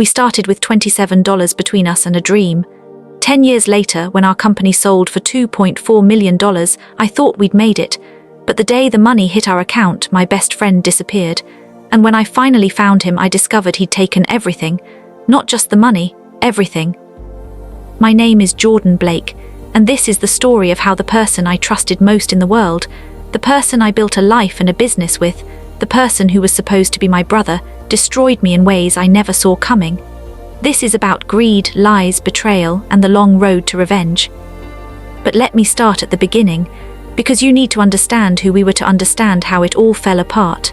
We started with $27 between us and a dream. 10 years later, when our company sold for $2.4 million, I thought we'd made it. But the day the money hit our account, my best friend disappeared. And when I finally found him, I discovered he'd taken everything. Not just the money, everything. My name is Jordan Blake, and this is the story of how the person I trusted most in the world, the person I built a life and a business with, the person who was supposed to be my brother, destroyed me in ways I never saw coming. This is about greed, lies, betrayal, and the long road to revenge. But let me start at the beginning, because you need to understand who we were to understand how it all fell apart.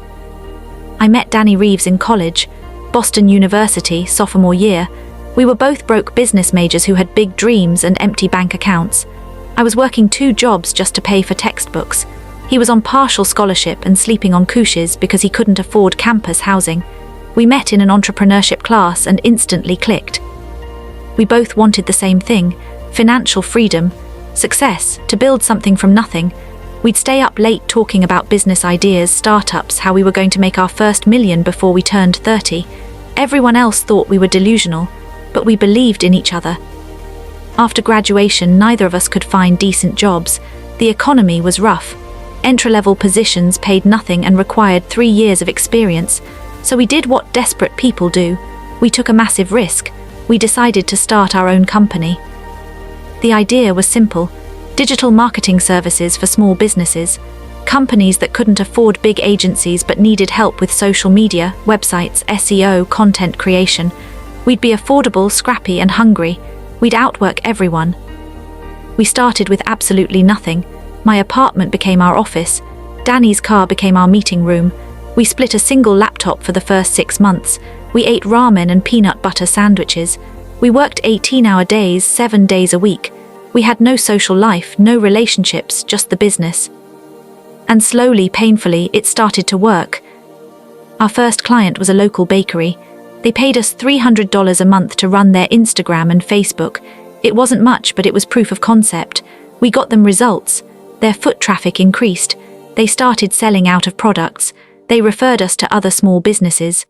I met Danny Reeves in college, Boston University, sophomore year. We were both broke business majors who had big dreams and empty bank accounts. I was working 2 jobs just to pay for textbooks. He was on partial scholarship and sleeping on couches because he couldn't afford campus housing. We met in an entrepreneurship class and instantly clicked. We both wanted the same thing: financial freedom, success, to build something from nothing. We'd stay up late talking about business ideas, startups, how we were going to make our first million before we turned 30. Everyone else thought we were delusional, but we believed in each other. After graduation, neither of us could find decent jobs. The economy was rough. Entry-level positions paid nothing and required 3 years of experience. So we did what desperate people do. We took a massive risk. We decided to start our own company. The idea was simple: digital marketing services for small businesses, companies that couldn't afford big agencies but needed help with social media, websites, SEO, content creation. We'd be affordable, scrappy, and hungry. We'd outwork everyone. We started with absolutely nothing. My apartment became our office. Danny's car became our meeting room. We split a single laptop for the first 6 months. We ate ramen and peanut butter sandwiches. We worked 18-hour days, 7 days a week. We had no social life, no relationships, just the business. And slowly, painfully, it started to work. Our first client was a local bakery. They paid us $300 a month to run their Instagram and Facebook. It wasn't much, but it was proof of concept. We got them results. Their foot traffic increased. They started selling out of products. They referred us to other small businesses.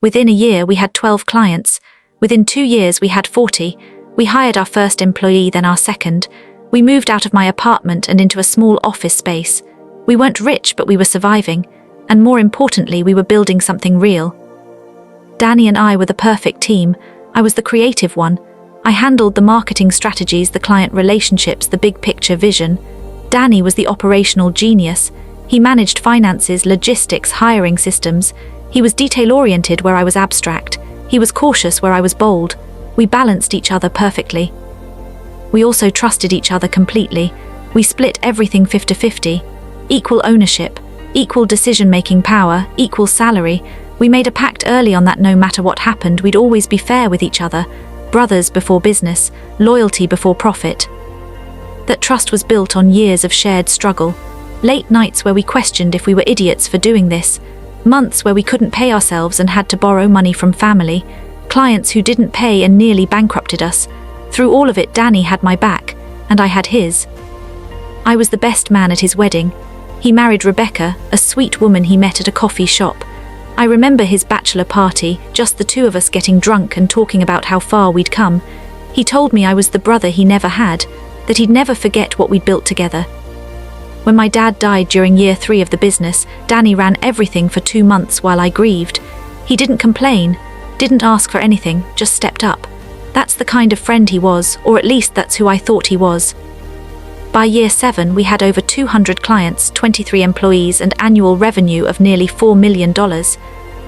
Within a year, we had 12 clients. Within 2 years, we had 40. We hired our first employee, then our second. We moved out of my apartment and into a small office space. We weren't rich, but we were surviving. And more importantly, we were building something real. Danny and I were the perfect team. I was the creative one. I handled the marketing strategies, the client relationships, the big picture vision. Danny was the operational genius. He managed finances, logistics, hiring systems. He was detail-oriented where I was abstract. He was cautious where I was bold. We balanced each other perfectly. We also trusted each other completely. We split everything 50-50. Equal ownership, equal decision-making power, equal salary. We made a pact early on that no matter what happened, we'd always be fair with each other. Brothers before business, loyalty before profit. That trust was built on years of shared struggle. Late nights where we questioned if we were idiots for doing this. Months where we couldn't pay ourselves and had to borrow money from family. Clients who didn't pay and nearly bankrupted us. Through all of it, Danny had my back, and I had his. I was the best man at his wedding. He married Rebecca, a sweet woman he met at a coffee shop. I remember his bachelor party, just the 2 of us getting drunk and talking about how far we'd come. He told me I was the brother he never had, that he'd never forget what we'd built together. When my dad died during year 3 of the business, Danny ran everything for 2 months while I grieved. He didn't complain, didn't ask for anything, just stepped up. That's the kind of friend he was, or at least that's who I thought he was. By year 7, we had over 200 clients, 23 employees, and annual revenue of nearly $4 million.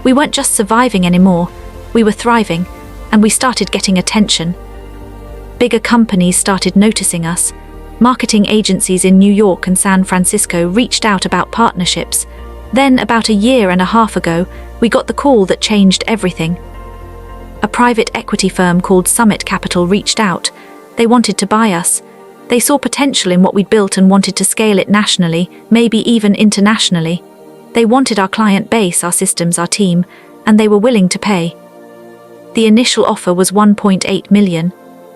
We weren't just surviving anymore, we were thriving, and we started getting attention. Bigger companies started noticing us. Marketing agencies in New York and San Francisco reached out about partnerships. Then, about a year and a half ago, we got the call that changed everything. A private equity firm called Summit Capital reached out. They wanted to buy us. They saw potential in what we'd built and wanted to scale it nationally, maybe even internationally. They wanted our client base, our systems, our team, and they were willing to pay. The initial offer was $1.8 million.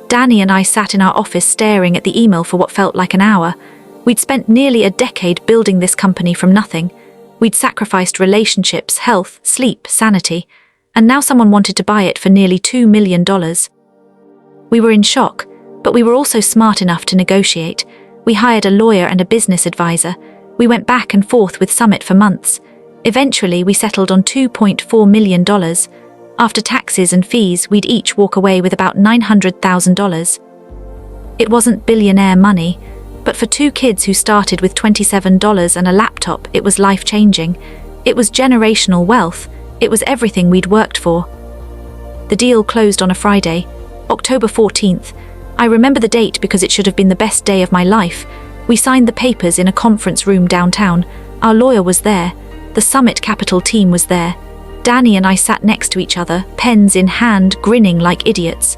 Danny and I sat in our office staring at the email for what felt like an hour. We'd spent nearly a decade building this company from nothing. We'd sacrificed relationships, health, sleep, sanity. and now someone wanted to buy it for nearly $2 million. We were in shock, but we were also smart enough to negotiate. We hired a lawyer and a business advisor. We went back and forth with Summit for months. Eventually, we settled on $2.4 million. After taxes and fees, we'd each walk away with about $900,000. It wasn't billionaire money, but for two kids who started with $27 and a laptop, it was life-changing. It was generational wealth. It was everything we'd worked for. The deal closed on a Friday, October 14th. I remember the date because it should have been the best day of my life. We signed the papers in a conference room downtown. Our lawyer was there. The Summit Capital team was there. Danny and I sat next to each other, pens in hand, grinning like idiots.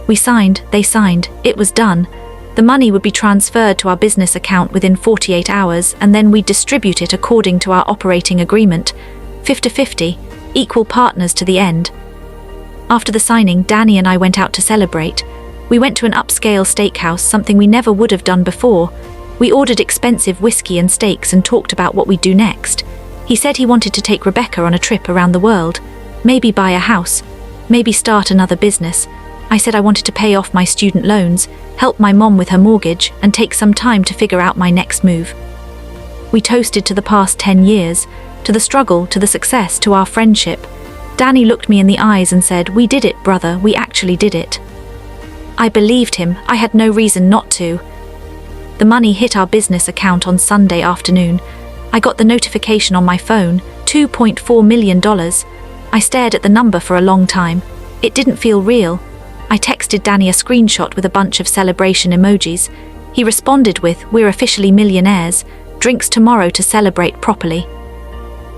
We signed, they signed, it was done. The money would be transferred to our business account within 48 hours, and then we'd distribute it according to our operating agreement. 50-50, equal partners to the end. After the signing, Danny and I went out to celebrate. We went to an upscale steakhouse, something we never would have done before. We ordered expensive whiskey and steaks and talked about what we'd do next. He said he wanted to take Rebecca on a trip around the world, maybe buy a house, maybe start another business. I said I wanted to pay off my student loans, help my mom with her mortgage, and take some time to figure out my next move. We toasted to the past 10 years, to the struggle, to the success, to our friendship. Danny looked me in the eyes and said, "We did it, brother, we actually did it." I believed him. I had no reason not to. The money hit our business account on Sunday afternoon. I got the notification on my phone, $2.4 million. I stared at the number for a long time. It didn't feel real. I texted Danny a screenshot with a bunch of celebration emojis. He responded with, "We're officially millionaires. Drinks tomorrow to celebrate properly."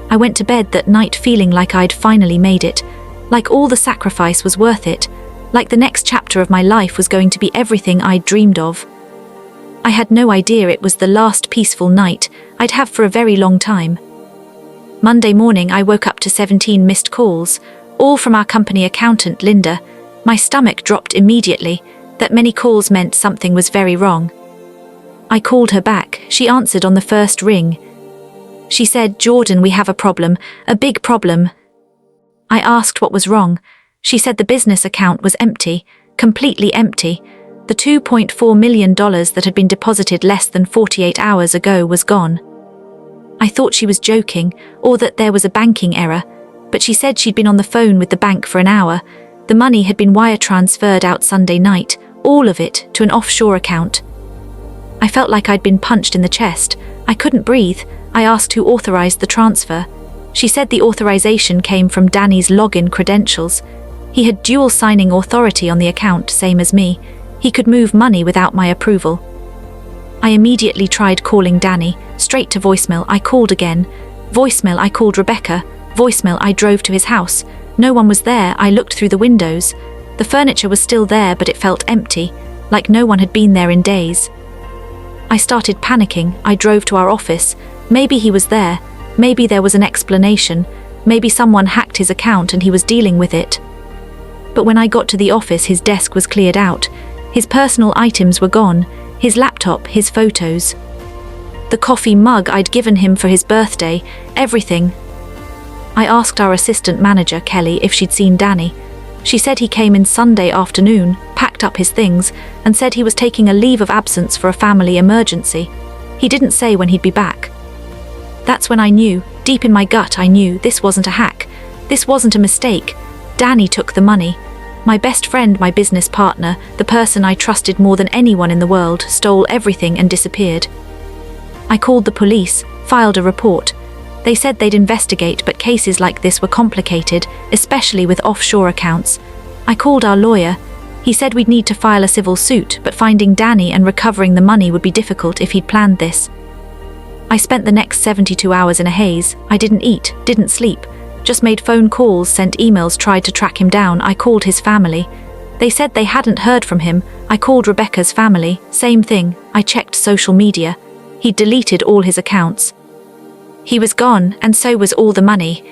I went to bed that night feeling like I'd finally made it, like all the sacrifice was worth it, like the next chapter of my life was going to be everything I'd dreamed of. I had no idea it was the last peaceful night I'd have for a very long time. Monday morning, I woke up to 17 missed calls, all from our company accountant, Linda. My stomach dropped immediately. That many calls meant something was very wrong. I called her back. She answered on the first ring. She said, "Jordan, we have a problem, a big problem." I asked what was wrong. She said the business account was empty, completely empty. The $2.4 million that had been deposited less than 48 hours ago was gone. I thought she was joking, or that there was a banking error, but she said she'd been on the phone with the bank for an hour. The money had been wire transferred out Sunday night, all of it, to an offshore account. I felt like I'd been punched in the chest. I couldn't breathe. I asked who authorized the transfer. She said the authorization came from Danny's login credentials. He had dual signing authority on the account, same as me. He could move money without my approval. I immediately tried calling Danny, straight to voicemail. I called again. Voicemail, I called Rebecca. Voicemail, I drove to his house. No one was there. I looked through the windows. The furniture was still there, but it felt empty, like no one had been there in days. I started panicking. I drove to our office. Maybe he was there. Maybe there was an explanation. Maybe someone hacked his account and he was dealing with it. But when I got to the office, his desk was cleared out. His personal items were gone. His laptop, his photos. The coffee mug I'd given him for his birthday, everything. I asked our assistant manager, Kelly, if she'd seen Danny. She said he came in Sunday afternoon, packed up his things, and said he was taking a leave of absence for a family emergency. He didn't say when he'd be back. That's when I knew, deep in my gut I knew, this wasn't a hack. This wasn't a mistake. Danny took the money. My best friend, my business partner, the person I trusted more than anyone in the world, stole everything and disappeared. I called the police, filed a report. They said they'd investigate, but cases like this were complicated, especially with offshore accounts. I called our lawyer. He said we'd need to file a civil suit, but finding Danny and recovering the money would be difficult if he'd planned this. I spent the next 72 hours in a haze. I didn't eat, didn't sleep. Just made phone calls, sent emails, tried to track him down. I called his family. They said they hadn't heard from him. I called Rebecca's family. Same thing. I checked social media. He'd deleted all his accounts. He was gone, and so was all the money.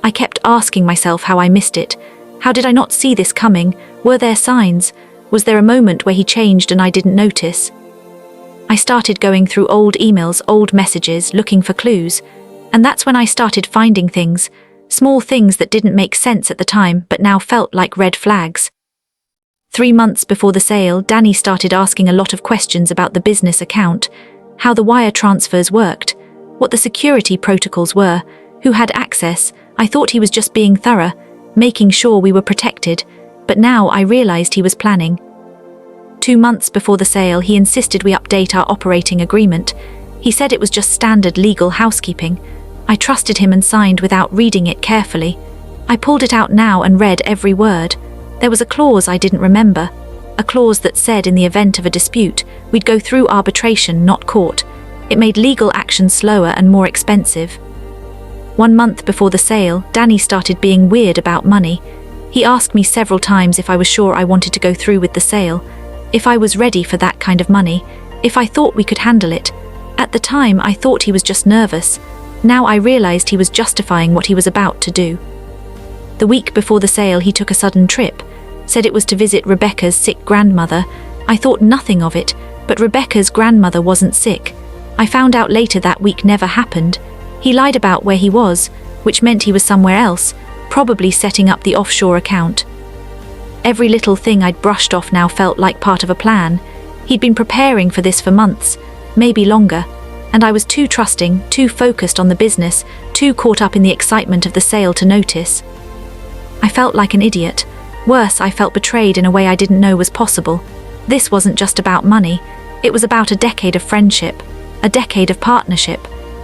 I kept asking myself how I missed it. How did I not see this coming? Were there signs? Was there a moment where he changed and I didn't notice? I started going through old emails, old messages, looking for clues. And that's when I started finding things. Small things that didn't make sense at the time but now felt like red flags. 3 months before the sale, Danny started asking a lot of questions about the business account, how the wire transfers worked, what the security protocols were, who had access. I thought he was just being thorough, making sure we were protected, but now I realized he was planning. 2 months before the sale, he insisted we update our operating agreement. He said it was just standard legal housekeeping. I trusted him and signed without reading it carefully. I pulled it out now and read every word. There was a clause I didn't remember, a clause that said in the event of a dispute, we'd go through arbitration, not court. It made legal action slower and more expensive. 1 month before the sale, Danny started being weird about money. He asked me several times if I was sure I wanted to go through with the sale, if I was ready for that kind of money, if I thought we could handle it. At the time, I thought he was just nervous. Now I realized he was justifying what he was about to do. The week before the sale, he took a sudden trip, said it was to visit Rebecca's sick grandmother. I thought nothing of it, but Rebecca's grandmother wasn't sick. I found out later that week never happened. He lied about where he was, which meant he was somewhere else, probably setting up the offshore account. Every little thing I'd brushed off now felt like part of a plan. He'd been preparing for this for months, maybe longer, and I was too trusting, too focused on the business, too caught up in the excitement of the sale to notice. I felt like an idiot. Worse, I felt betrayed in a way I didn't know was possible. This wasn't just about money. It was about a decade of friendship, a decade of partnership,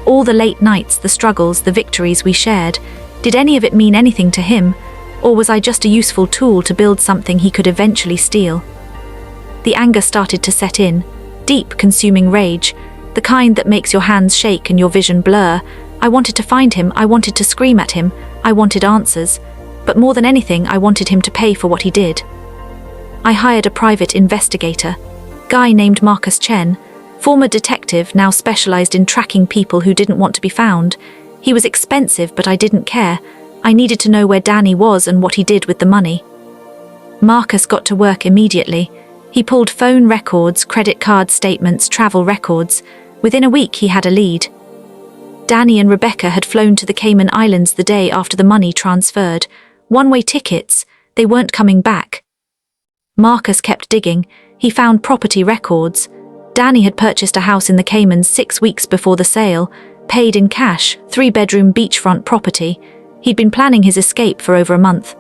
all the late nights, the struggles, the victories we shared. Did any of it mean anything to him, or was I just a useful tool to build something he could eventually steal? The anger started to set in, deep, consuming rage, the kind that makes your hands shake and your vision blur. I wanted to find him, I wanted to scream at him, I wanted answers, but more than anything, I wanted him to pay for what he did. I hired a private investigator, guy named Marcus Chen, former detective now specialized in tracking people who didn't want to be found. He was expensive, but I didn't care. I needed to know where Danny was and what he did with the money. Marcus got to work immediately. He pulled phone records, credit card statements, travel records. Within a week, he had a lead. Danny and Rebecca had flown to the Cayman Islands the day after the money transferred. One-way tickets. They weren't coming back. Marcus kept digging. He found property records. Danny had purchased a house in the Caymans 6 weeks before the sale, paid in cash, 3-bedroom beachfront property. He'd been planning his escape for over a month.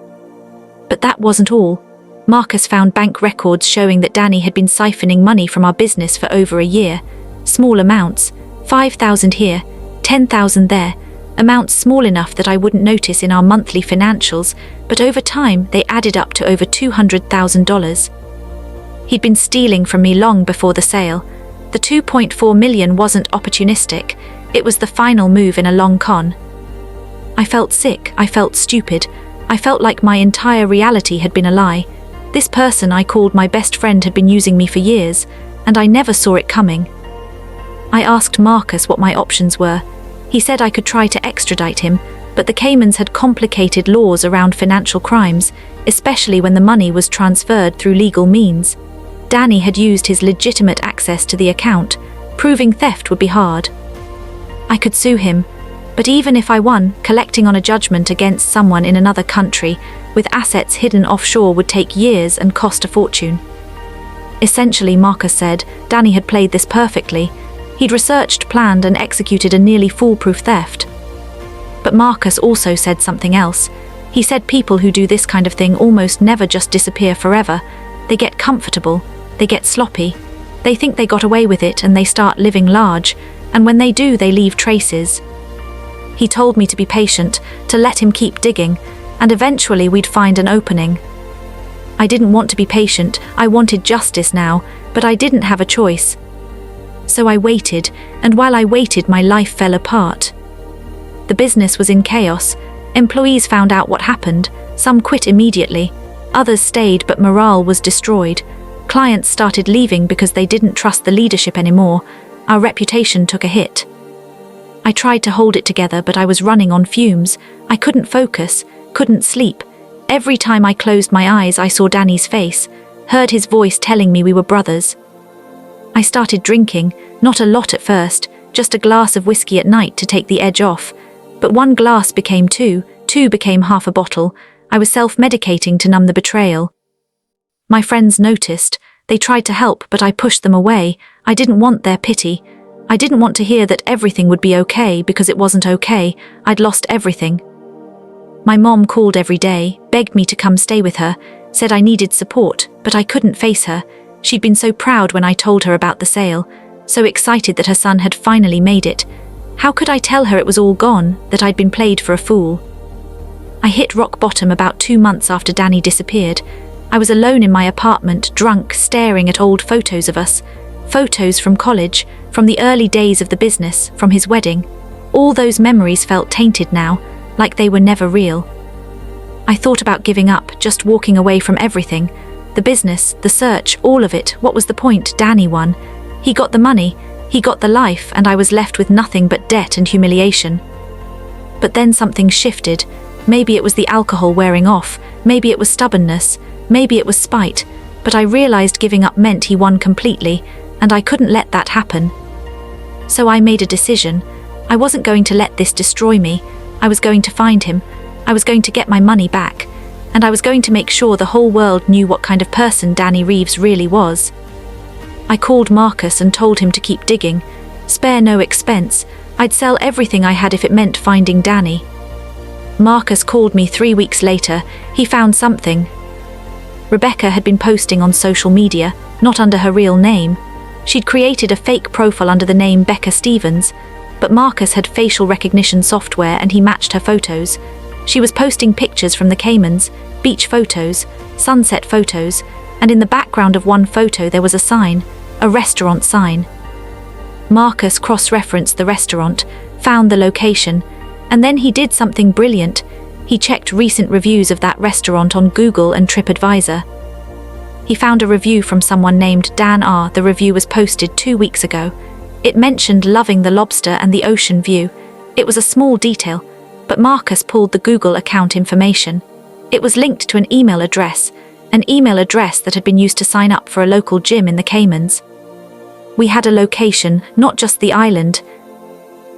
But that wasn't all. Marcus found bank records showing that Danny had been siphoning money from our business for over a year. Small amounts, 5,000 here, 10,000 there, amounts small enough that I wouldn't notice in our monthly financials, but over time they added up to over $200,000. He'd been stealing from me long before the sale. The $2.4 million wasn't opportunistic, it was the final move in a long con. I felt sick, I felt stupid, I felt like my entire reality had been a lie. This person I called my best friend had been using me for years, and I never saw it coming. I asked Marcus what my options were. He said I could try to extradite him, but the Caymans had complicated laws around financial crimes, especially when the money was transferred through legal means. Danny had used his legitimate access to the account. Proving theft would be hard. I could sue him, but even if I won, collecting on a judgment against someone in another country with assets hidden offshore would take years and cost a fortune. Essentially, Marcus said, Danny had played this perfectly. He'd researched, planned, and executed a nearly foolproof theft. But Marcus also said something else. He said people who do this kind of thing almost never just disappear forever. They get comfortable, they get sloppy, they think they got away with it and they start living large, and when they do, they leave traces. He told me to be patient, to let him keep digging, and eventually we'd find an opening. I didn't want to be patient, I wanted justice now, but I didn't have a choice. So I waited, and while I waited, my life fell apart. The business was in chaos. Employees found out what happened. Some quit immediately. Others stayed, but morale was destroyed. Clients started leaving because they didn't trust the leadership anymore. Our reputation took a hit. I tried to hold it together, but I was running on fumes. I couldn't focus, couldn't sleep. Every time I closed my eyes, I saw Danny's face, heard his voice telling me we were brothers. I started drinking, not a lot at first, just a glass of whiskey at night to take the edge off. But one glass became two, 2 became half a bottle. I was self-medicating to numb the betrayal. My friends noticed. They tried to help, but I pushed them away. I didn't want their pity. I didn't want to hear that everything would be okay, because it wasn't okay. I'd lost everything. My mom called every day, begged me to come stay with her, said I needed support, but I couldn't face her. She'd been so proud when I told her about the sale, so excited that her son had finally made it. How could I tell her it was all gone, that I'd been played for a fool? I hit rock bottom about 2 months after Danny disappeared. I was alone in my apartment, drunk, staring at old photos of us. Photos from college, from the early days of the business, from his wedding. All those memories felt tainted now, like they were never real. I thought about giving up, just walking away from everything. The business, the search, all of it. What was the point? Danny won. He got the money, he got the life, and I was left with nothing but debt and humiliation. But then something shifted. Maybe it was the alcohol wearing off, maybe it was stubbornness, maybe it was spite, but I realized giving up meant he won completely, and I couldn't let that happen. So I made a decision. I wasn't going to let this destroy me. I was going to find him. I was going to get my money back, and I was going to make sure the whole world knew what kind of person Danny Reeves really was. I called Marcus and told him to keep digging. Spare no expense. I'd sell everything I had if it meant finding Danny. Marcus called me 3 weeks later. He found something. Rebecca had been posting on social media, not under her real name. She'd created a fake profile under the name Becca Stevens, but Marcus had facial recognition software and he matched her photos. She was posting pictures from the Caymans, beach photos, sunset photos, and in the background of one photo there was a sign, a restaurant sign. Marcus cross-referenced the restaurant, found the location, and then he did something brilliant. He checked recent reviews of that restaurant on Google and TripAdvisor. He found a review from someone named Dan R. The review was posted 2 weeks ago. It mentioned loving the lobster and the ocean view. It was a small detail, but Marcus pulled the Google account information. It was linked to an email address that had been used to sign up for a local gym in the Caymans. We had a location, not just the island,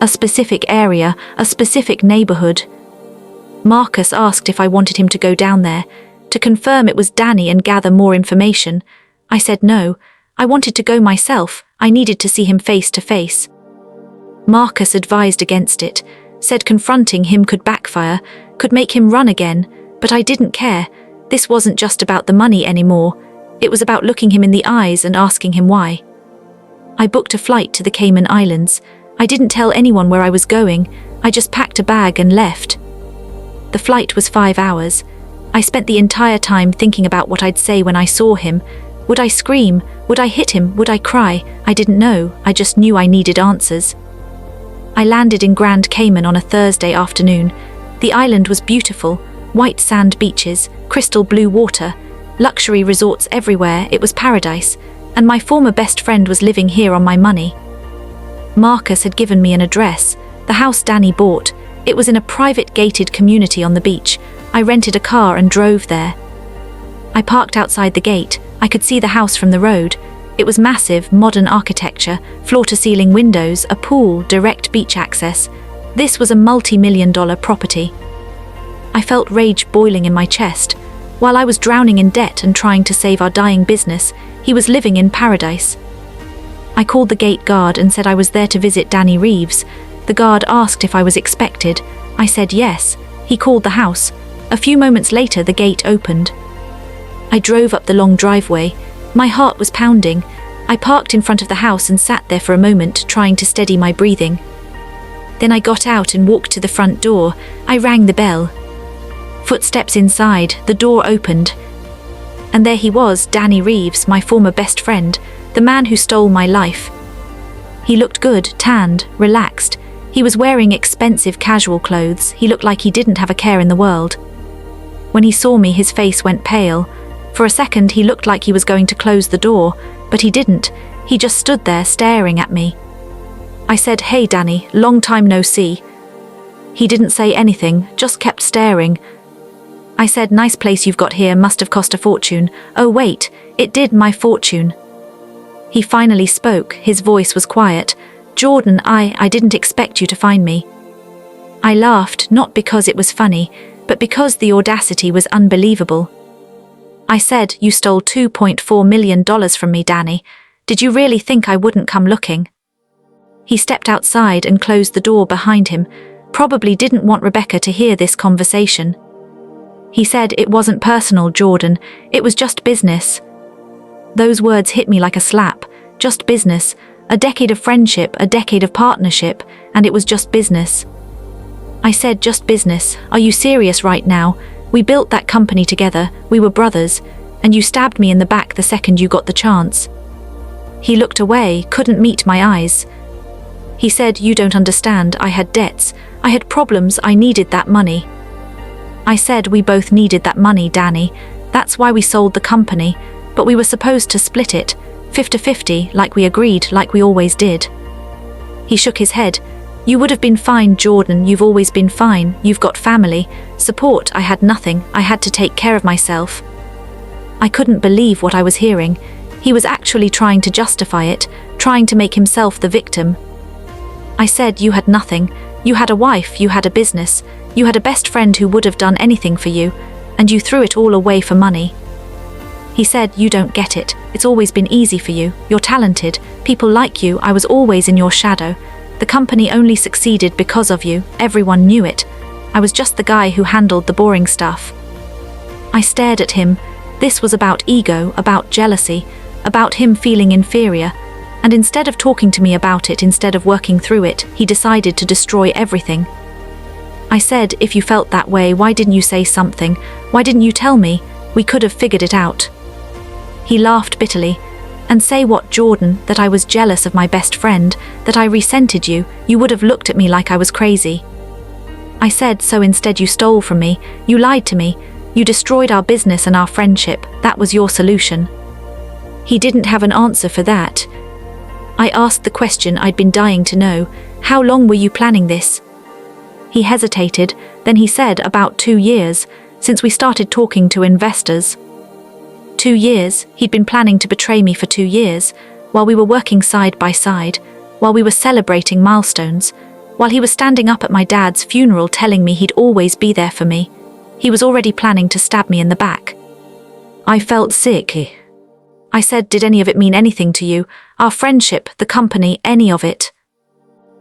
a specific area, a specific neighborhood. Marcus asked if I wanted him to go down there, to confirm it was Danny and gather more information. I said no. I wanted to go myself. I needed to see him face to face. Marcus advised against it, said confronting him could backfire, could make him run again, but I didn't care. This wasn't just about the money anymore. It was about looking him in the eyes and asking him why. I booked a flight to the Cayman Islands. I didn't tell anyone where I was going. I just packed a bag and left. The flight was 5 hours. I spent the entire time thinking about what I'd say when I saw him. Would I scream? Would I hit him? Would I cry? I didn't know. I just knew I needed answers. I landed in Grand Cayman on a Thursday afternoon. The island was beautiful. White sand beaches, crystal blue water, luxury resorts everywhere. It was paradise, and my former best friend was living here on my money. Marcus had given me an address, the house Danny bought. It was in a private gated community on the beach. I rented a car and drove there. I parked outside the gate. I could see the house from the road. It was massive, modern architecture, floor-to-ceiling windows, a pool, direct beach access. This was a multi-million-dollar property. I felt rage boiling in my chest. While I was drowning in debt and trying to save our dying business, he was living in paradise. I called the gate guard and said I was there to visit Danny Reeves. The guard asked if I was expected. I said yes. He called the house. A few moments later, the gate opened. I drove up the long driveway. My heart was pounding. I parked in front of the house and sat there for a moment, trying to steady my breathing. Then I got out and walked to the front door. I rang the bell. Footsteps inside, the door opened. And there he was, Danny Reeves, my former best friend, the man who stole my life. He looked good, tanned, relaxed. He was wearing expensive casual clothes. He looked like he didn't have a care in the world. When he saw me, his face went pale. For a second, he looked like he was going to close the door, but he didn't. He just stood there staring at me. I said, "Hey, Danny, long time no see." He didn't say anything, just kept staring. I said, "Nice place you've got here, must have cost a fortune." "Oh wait, it did, my fortune." He finally spoke, his voice was quiet. "Jordan, I didn't expect you to find me." I laughed, not because it was funny, but because the audacity was unbelievable. I said, "You stole $2.4 million from me, Danny. Did you really think I wouldn't come looking?" He stepped outside and closed the door behind him, probably didn't want Rebecca to hear this conversation. He said, "It wasn't personal, Jordan. It was just business." Those words hit me like a slap. Just business. A decade of friendship, a decade of partnership, and it was just business. I said, "Just business. Are you serious right now? We built that company together, we were brothers, and you stabbed me in the back the second you got the chance." He looked away, couldn't meet my eyes. He said, "You don't understand, I had debts, I had problems, I needed that money." I said, "We both needed that money, Danny. That's why we sold the company, but we were supposed to split it, 50-50, like we agreed, like we always did." He shook his head. "You would have been fine, Jordan, you've always been fine, you've got family, support. I had nothing, I had to take care of myself." I couldn't believe what I was hearing. He was actually trying to justify it, trying to make himself the victim. I said, "You had nothing. You had a wife, you had a business, you had a best friend who would have done anything for you, and you threw it all away for money." He said, "You don't get it. It's always been easy for you. You're talented. People like you. I was always in your shadow. The company only succeeded because of you. Everyone knew it. I was just the guy who handled the boring stuff." I stared at him. This was about ego, about jealousy, about him feeling inferior. And instead of talking to me about it, instead of working through it, he decided to destroy everything. I said, "If you felt that way, why didn't you say something? Why didn't you tell me? We could have figured it out." He laughed bitterly. "And say what, Jordan, that I was jealous of my best friend, that I resented you, you would have looked at me like I was crazy." I said, "So instead you stole from me, you lied to me, you destroyed our business and our friendship, that was your solution." He didn't have an answer for that. I asked the question I'd been dying to know, "How long were you planning this?" He hesitated, then he said, "About 2 years, since we started talking to investors." 2 years, he'd been planning to betray me for 2 years, while we were working side by side, while we were celebrating milestones, while he was standing up at my dad's funeral telling me he'd always be there for me. He was already planning to stab me in the back. I felt sick. I said, "Did any of it mean anything to you? Our friendship, the company, any of it?"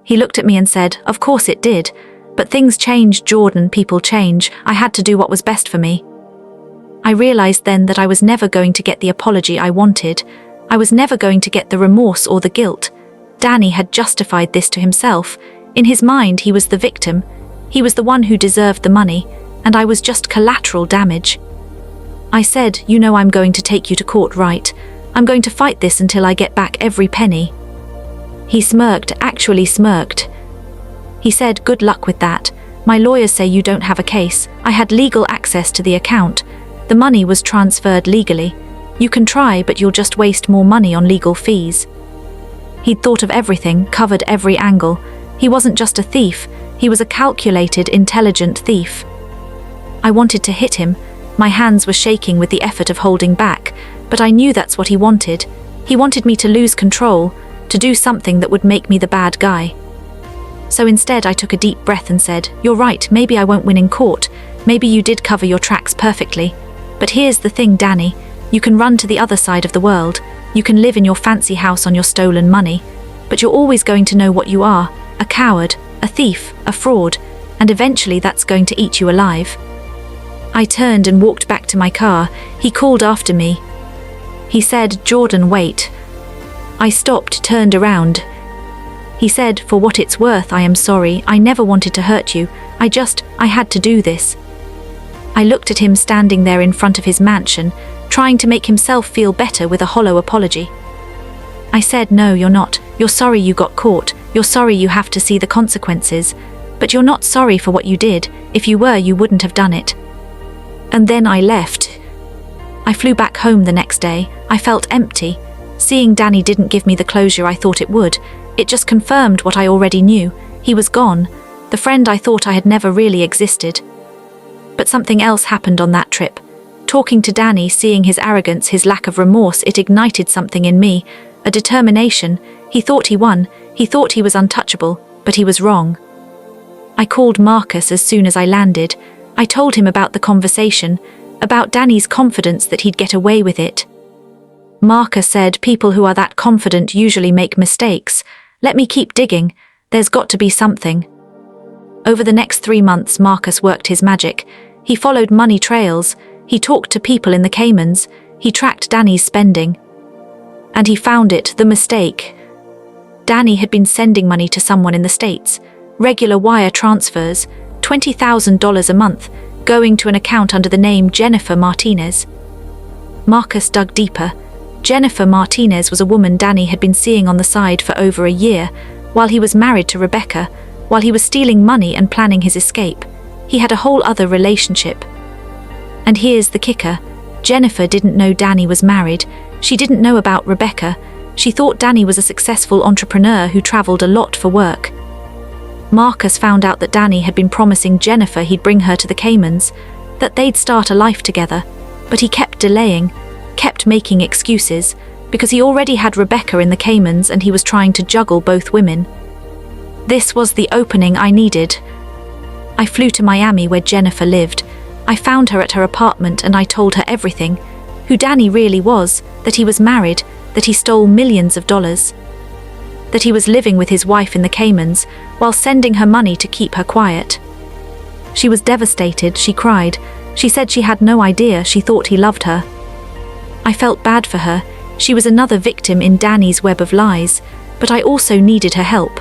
He looked at me and said, "Of course it did. But things change, Jordan, people change. I had to do what was best for me." I realized then that I was never going to get the apology I wanted. I was never going to get the remorse or the guilt. Danny had justified this to himself. In his mind, he was the victim. He was the one who deserved the money, and I was just collateral damage. I said, "You know I'm going to take you to court, right? I'm going to fight this until I get back every penny." He smirked, actually smirked. He said, "Good luck with that. My lawyers say you don't have a case. I had legal access to the account. The money was transferred legally. You can try, but you'll just waste more money on legal fees." He'd thought of everything, covered every angle. He wasn't just a thief, he was a calculated, intelligent thief. I wanted to hit him. My hands were shaking with the effort of holding back, but I knew that's what he wanted. He wanted me to lose control, to do something that would make me the bad guy. So instead I took a deep breath and said, "You're right, maybe I won't win in court. Maybe you did cover your tracks perfectly. But here's the thing, Danny. You can run to the other side of the world. You can live in your fancy house on your stolen money. But you're always going to know what you are, a coward, a thief, a fraud, and eventually that's going to eat you alive." I turned and walked back to my car. He called after me. He said, "Jordan, wait." I stopped, turned around. He said, "For what it's worth, I am sorry. I never wanted to hurt you. I had to do this." I looked at him standing there in front of his mansion, trying to make himself feel better with a hollow apology. I said, "No, you're not. You're sorry you got caught. You're sorry you have to see the consequences. But you're not sorry for what you did. If you were, you wouldn't have done it." And then I left. I flew back home the next day. I felt empty. Seeing Danny didn't give me the closure I thought it would. It just confirmed what I already knew. He was gone. The friend I thought I had never really existed. But something else happened on that trip. Talking to Danny, seeing his arrogance, his lack of remorse, it ignited something in me. A determination. He thought he won. He thought he was untouchable, but he was wrong. I called Marcus as soon as I landed. I told him about the conversation, about Danny's confidence that he'd get away with it. Marcus said people who are that confident usually make mistakes. Let me keep digging. There's got to be something. Over the next 3 months, Marcus worked his magic. He followed money trails. He talked to people in the Caymans. He tracked Danny's spending. And he found it, the mistake. Danny had been sending money to someone in the States. Regular wire transfers, $20,000 a month, going to an account under the name Jennifer Martinez. Marcus dug deeper. Jennifer Martinez was a woman Danny had been seeing on the side for over a year, while he was married to Rebecca, while he was stealing money and planning his escape. He had a whole other relationship. And here's the kicker. Jennifer didn't know Danny was married. She didn't know about Rebecca. She thought Danny was a successful entrepreneur who traveled a lot for work. Marcus found out that Danny had been promising Jennifer he'd bring her to the Caymans, that they'd start a life together, but he kept delaying, kept making excuses, because he already had Rebecca in the Caymans and he was trying to juggle both women. This was the opening I needed. I flew to Miami where Jennifer lived. I found her at her apartment and I told her everything, who Danny really was, that he was married, that he stole millions of dollars, that he was living with his wife in the Caymans while sending her money to keep her quiet. She was devastated, she cried. She said she had no idea, she thought he loved her. I felt bad for her. She was another victim in Danny's web of lies, but I also needed her help.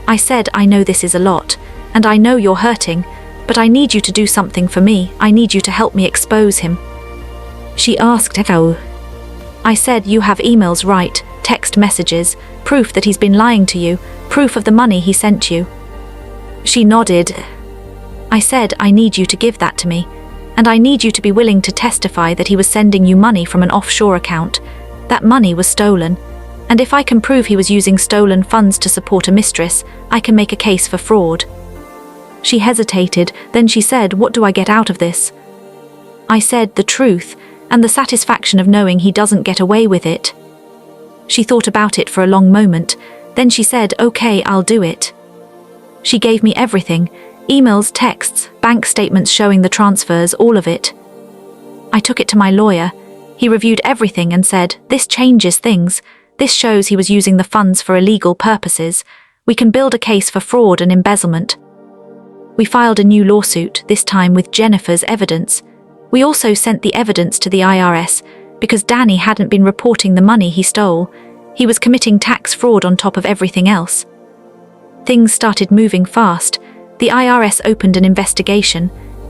I said, I know this is a lot, and I know you're hurting, but I need you to do something for me. I need you to help me expose him. She asked how. I said, you have emails, right? Text messages, proof that he's been lying to you, proof of the money he sent you. She nodded. I said, I need you to give that to me, and I need you to be willing to testify that he was sending you money from an offshore account. That money was stolen, and if I can prove he was using stolen funds to support a mistress, I can make a case for fraud. She hesitated, then she said, what do I get out of this? I said, the truth, and the satisfaction of knowing he doesn't get away with it. She thought about it for a long moment, then she said, okay, I'll do it. She gave me everything, emails, texts, bank statements showing the transfers, all of it. I took it to my lawyer. He reviewed everything and said, this changes things. This shows he was using the funds for illegal purposes. We can build a case for fraud and embezzlement. We filed a new lawsuit, this time with Jennifer's evidence. We also sent the evidence to the IRS because Danny hadn't been reporting the money he stole. He was committing tax fraud on top of everything else. Things started moving fast. The IRS opened an investigation.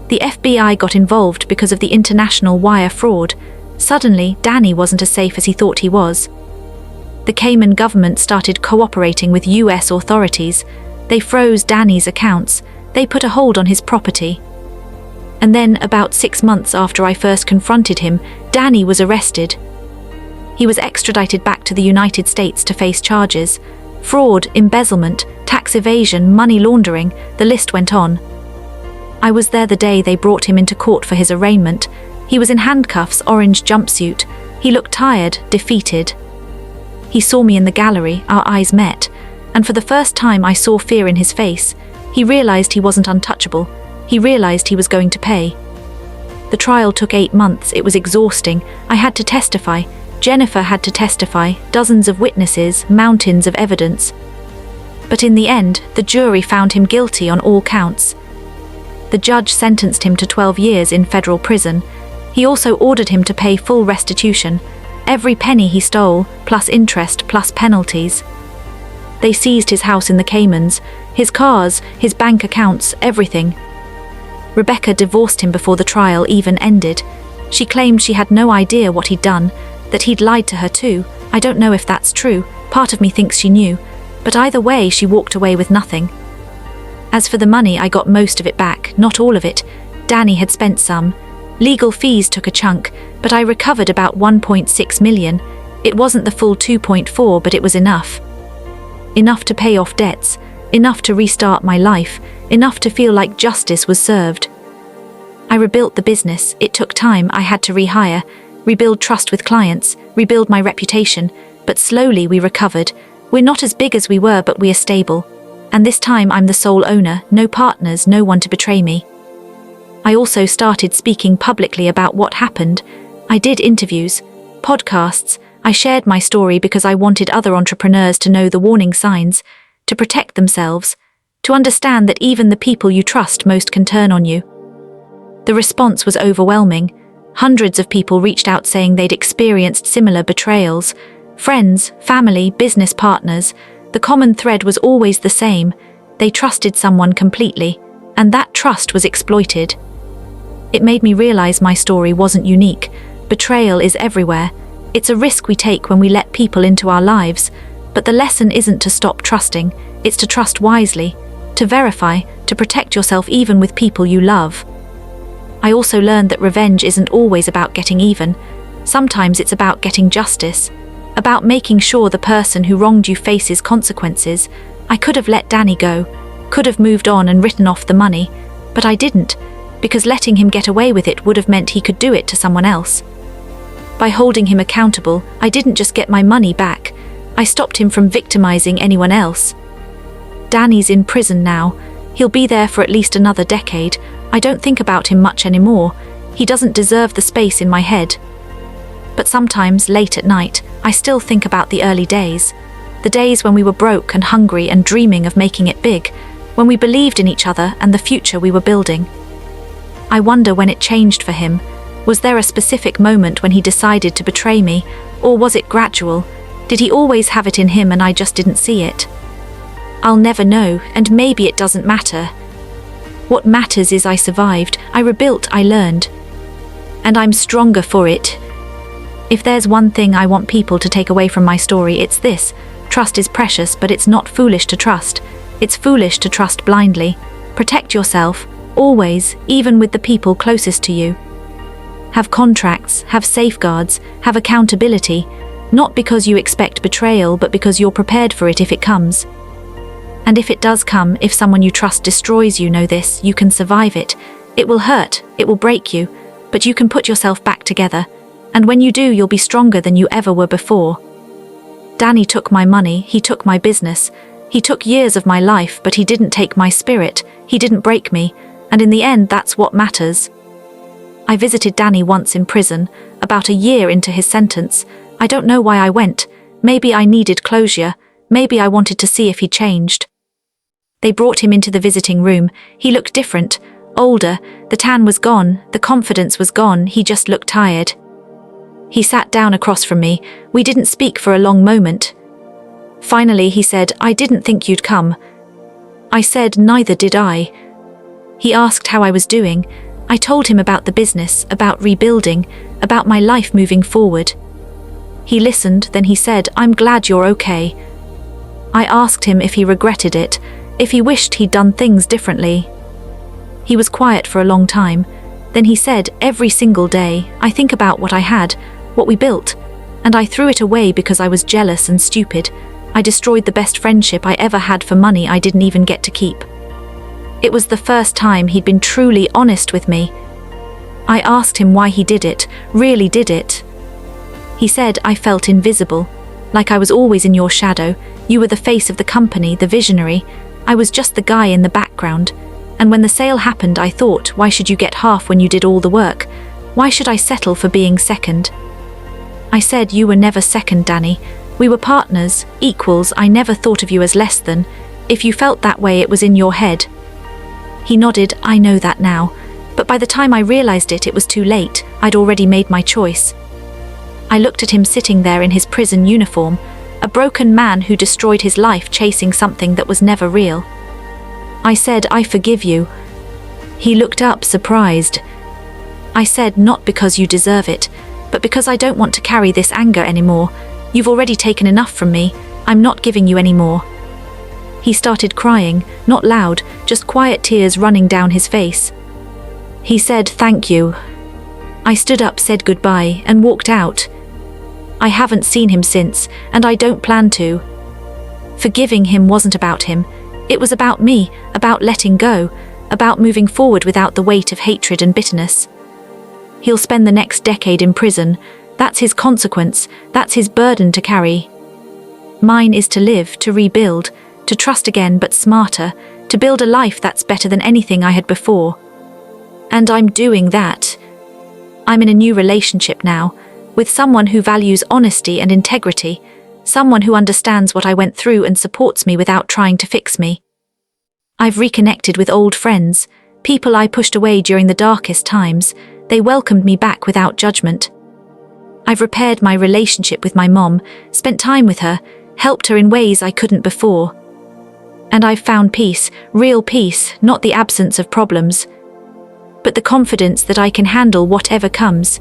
The FBI got involved because of the international wire fraud. Suddenly, Danny wasn't as safe as he thought he was. The Cayman government started cooperating with US authorities. They froze Danny's accounts. They put a hold on his property. And then, about 6 months after I first confronted him, Danny was arrested. He was extradited back to the United States to face charges: fraud, embezzlement, tax evasion, money laundering, the list went on. I was there the day they brought him into court for his arraignment. He was in handcuffs, orange jumpsuit. He looked tired, defeated. He saw me in the gallery, our eyes met, and for the first time I saw fear in his face. He realized he wasn't untouchable. He realized he was going to pay. The trial took 8 months. It was exhausting. I had to testify. Jennifer had to testify. Dozens of witnesses, mountains of evidence. But in the end, the jury found him guilty on all counts. The judge sentenced him to 12 years in federal prison. He also ordered him to pay full restitution, every penny he stole, plus interest, plus penalties. They seized his house in the Caymans, his cars, his bank accounts, everything. Rebecca divorced him before the trial even ended. She claimed she had no idea what he'd done, that he'd lied to her too. I don't know if that's true. Part of me thinks she knew, but either way she walked away with nothing. As for the money, I got most of it back, not all of it. Danny had spent some. Legal fees took a chunk, but I recovered about 1.6 million. It wasn't the full 2.4, but it was enough. Enough to pay off debts, enough to restart my life, enough to feel like justice was served. I rebuilt the business. It took time. I had to rehire, rebuild trust with clients, rebuild my reputation, but slowly we recovered. We're not as big as we were, but we are stable. And this time I'm the sole owner, no partners, no one to betray me. I also started speaking publicly about what happened. I did interviews, podcasts. I shared my story because I wanted other entrepreneurs to know the warning signs, to protect themselves, to understand that even the people you trust most can turn on you. The response was overwhelming. Hundreds of people reached out saying they'd experienced similar betrayals. Friends, family, business partners. The common thread was always the same. They trusted someone completely, and that trust was exploited. It made me realize my story wasn't unique. Betrayal is everywhere. It's a risk we take when we let people into our lives, but the lesson isn't to stop trusting, it's to trust wisely, to verify, to protect yourself even with people you love. I also learned that revenge isn't always about getting even. Sometimes it's about getting justice, about making sure the person who wronged you faces consequences. I could have let Danny go, could have moved on and written off the money, but I didn't, because letting him get away with it would have meant he could do it to someone else. By holding him accountable, I didn't just get my money back, I stopped him from victimizing anyone else. Danny's in prison now. He'll be there for at least another decade. I don't think about him much anymore. He doesn't deserve the space in my head. But sometimes, late at night, I still think about the early days. The days when we were broke and hungry and dreaming of making it big, when we believed in each other and the future we were building. I wonder when it changed for him. Was there a specific moment when he decided to betray me, or was it gradual? Did he always have it in him and I just didn't see it? I'll never know, and maybe it doesn't matter. What matters is I survived, I rebuilt, I learned. And I'm stronger for it. If there's one thing I want people to take away from my story, it's this: trust is precious, but it's not foolish to trust. It's foolish to trust blindly. Protect yourself, always, even with the people closest to you. Have contracts, have safeguards, have accountability, not because you expect betrayal, but because you're prepared for it if it comes. And if it does come, if someone you trust destroys you, know this: you can survive it. It will hurt, it will break you, but you can put yourself back together. And when you do, you'll be stronger than you ever were before. Danny took my money, he took my business, he took years of my life, but he didn't take my spirit, he didn't break me, and in the end, that's what matters. I visited Danny once in prison, about a year into his sentence. I don't know why I went. Maybe I needed closure, maybe I wanted to see if he changed. They brought him into the visiting room. He looked different, older, the tan was gone, the confidence was gone, he just looked tired. He sat down across from me. We didn't speak for a long moment. Finally, he said, "I didn't think you'd come." I said, "Neither did I." He asked how I was doing. I told him about the business, about rebuilding, about my life moving forward. He listened, then he said, "I'm glad you're okay." I asked him if he regretted it, if he wished he'd done things differently. He was quiet for a long time. Then he said, "Every single day, I think about what I had, what we built, and I threw it away because I was jealous and stupid. I destroyed the best friendship I ever had for money I didn't even get to keep." It was the first time he'd been truly honest with me. I asked him why he did it, really did it. He said, "I felt invisible, like I was always in your shadow. You were the face of the company, the visionary. I was just the guy in the background. And when the sale happened, I thought, why should you get half when you did all the work? Why should I settle for being second?" I said, "You were never second, Danny. We were partners, equals. I never thought of you as less than. If you felt that way, it was in your head." He nodded. "I know that now. But by the time I realized it, it was too late. I'd already made my choice." I looked at him sitting there in his prison uniform, a broken man who destroyed his life chasing something that was never real. I said, "I forgive you." He looked up, surprised. I said, "Not because you deserve it, but because I don't want to carry this anger anymore. You've already taken enough from me. I'm not giving you any more." He started crying, not loud, just quiet tears running down his face. He said, "Thank you." I stood up, said goodbye, and walked out. I haven't seen him since, and I don't plan to. Forgiving him wasn't about him. It was about me, about letting go, about moving forward without the weight of hatred and bitterness. He'll spend the next decade in prison. That's his consequence, that's his burden to carry. Mine is to live, to rebuild, to trust again but smarter, to build a life that's better than anything I had before. And I'm doing that. I'm in a new relationship now, with someone who values honesty and integrity, someone who understands what I went through and supports me without trying to fix me. I've reconnected with old friends, people I pushed away during the darkest times. They welcomed me back without judgment. I've repaired my relationship with my mom, spent time with her, helped her in ways I couldn't before. And I've found peace, real peace, not the absence of problems, but the confidence that I can handle whatever comes.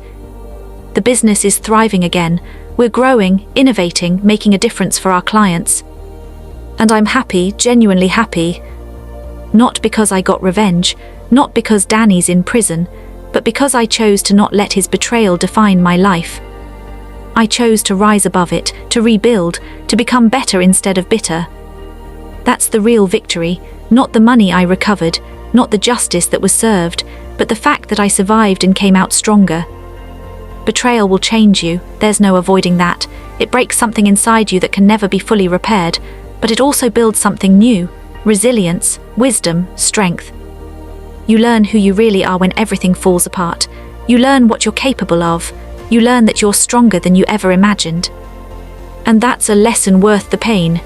The business is thriving again. We're growing, innovating, making a difference for our clients. And I'm happy, genuinely happy. Not because I got revenge, not because Danny's in prison, but because I chose to not let his betrayal define my life. I chose to rise above it, to rebuild, to become better instead of bitter. That's the real victory, not the money I recovered, not the justice that was served, but the fact that I survived and came out stronger. Betrayal will change you, there's no avoiding that. It breaks something inside you that can never be fully repaired, but it also builds something new, resilience, wisdom, strength. You learn who you really are when everything falls apart. You learn what you're capable of. You learn that you're stronger than you ever imagined. And that's a lesson worth the pain.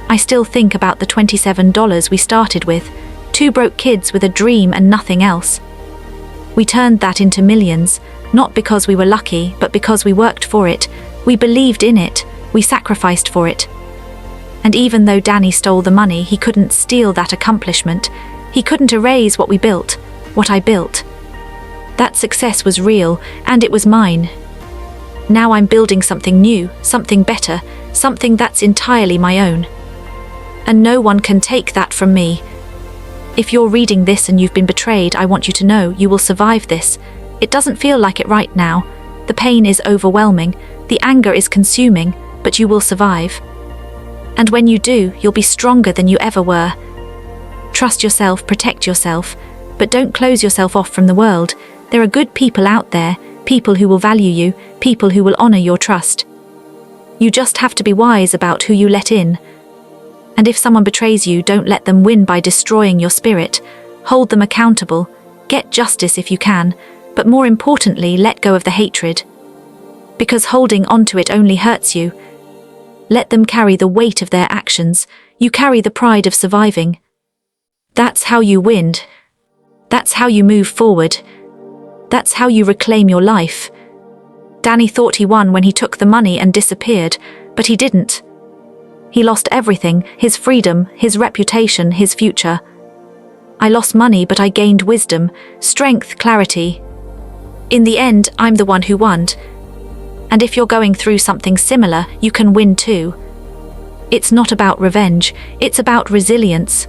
I still think about the $27 we started with, 2 broke kids with a dream and nothing else. We turned that into millions, not because we were lucky, but because we worked for it. We believed in it. We sacrificed for it. And even though Danny stole the money, he couldn't steal that accomplishment. He couldn't erase what we built, what I built. That success was real, and it was mine. Now I'm building something new, something better, something that's entirely my own. And no one can take that from me. If you're reading this and you've been betrayed, I want you to know you will survive this. It doesn't feel like it right now. The pain is overwhelming, the anger is consuming, but you will survive. And when you do, you'll be stronger than you ever were. Trust yourself, protect yourself, but don't close yourself off from the world. There are good people out there, people who will value you, people who will honor your trust. You just have to be wise about who you let in. And if someone betrays you, don't let them win by destroying your spirit. Hold them accountable. Get justice if you can, but more importantly, let go of the hatred. Because holding onto it only hurts you. Let them carry the weight of their actions. You carry the pride of surviving. That's how you win. That's how you move forward. That's how you reclaim your life. Danny thought he won when he took the money and disappeared, but he didn't. He lost everything, his freedom, his reputation, his future. I lost money, but I gained wisdom, strength, clarity. In the end, I'm the one who won. And if you're going through something similar, you can win too. It's not about revenge, it's about resilience.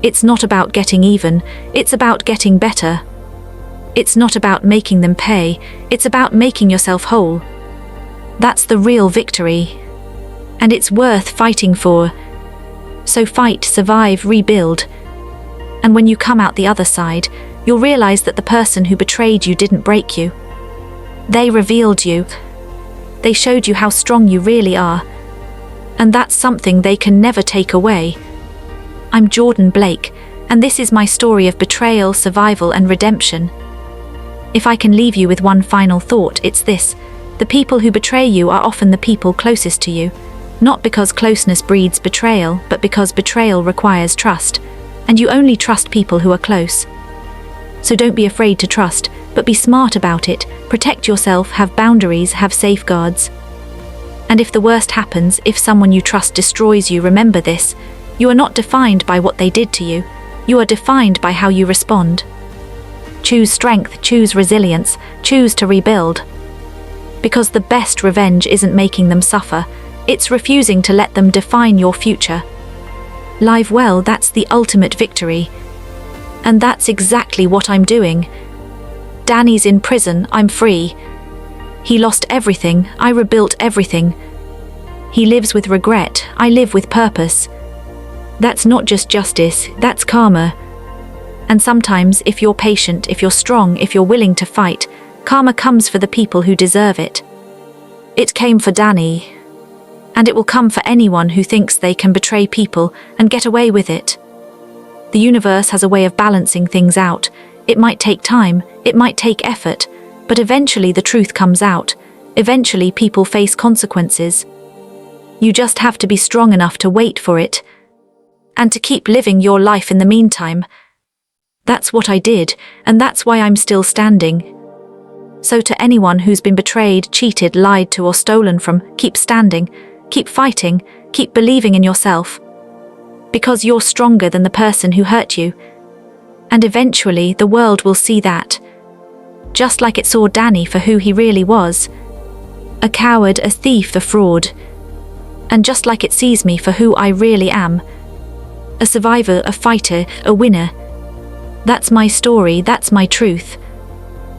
It's not about getting even, it's about getting better. It's not about making them pay, it's about making yourself whole. That's the real victory. And it's worth fighting for. So fight, survive, rebuild. And when you come out the other side, you'll realize that the person who betrayed you didn't break you. They revealed you. They showed you how strong you really are. And that's something they can never take away. I'm Jordan Blake, and this is my story of betrayal, survival, and redemption. If I can leave you with one final thought, it's this: the people who betray you are often the people closest to you. Not because closeness breeds betrayal, but because betrayal requires trust, and you only trust people who are close. So don't be afraid to trust, but be smart about it, protect yourself, have boundaries, have safeguards. And if the worst happens, if someone you trust destroys you, remember this: you are not defined by what they did to you, you are defined by how you respond. Choose strength, choose resilience, choose to rebuild. Because the best revenge isn't making them suffer, it's refusing to let them define your future. Live well, that's the ultimate victory. And that's exactly what I'm doing. Danny's in prison, I'm free. He lost everything, I rebuilt everything. He lives with regret, I live with purpose. That's not just justice, that's karma. And sometimes, if you're patient, if you're strong, if you're willing to fight, karma comes for the people who deserve it. It came for Danny. And it will come for anyone who thinks they can betray people and get away with it. The universe has a way of balancing things out. It might take time, it might take effort, but eventually the truth comes out. Eventually people face consequences. You just have to be strong enough to wait for it, and to keep living your life in the meantime. That's what I did, and that's why I'm still standing. So to anyone who's been betrayed, cheated, lied to, or stolen from, keep standing, keep fighting, keep believing in yourself. Because you're stronger than the person who hurt you. And eventually the world will see that. Just like it saw Danny for who he really was. A coward, a thief, a fraud. And just like it sees me for who I really am. A survivor, a fighter, a winner. That's my story, that's my truth.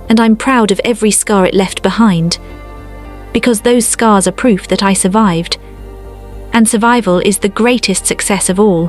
And I'm proud of every scar it left behind. Because those scars are proof that I survived. And survival is the greatest success of all.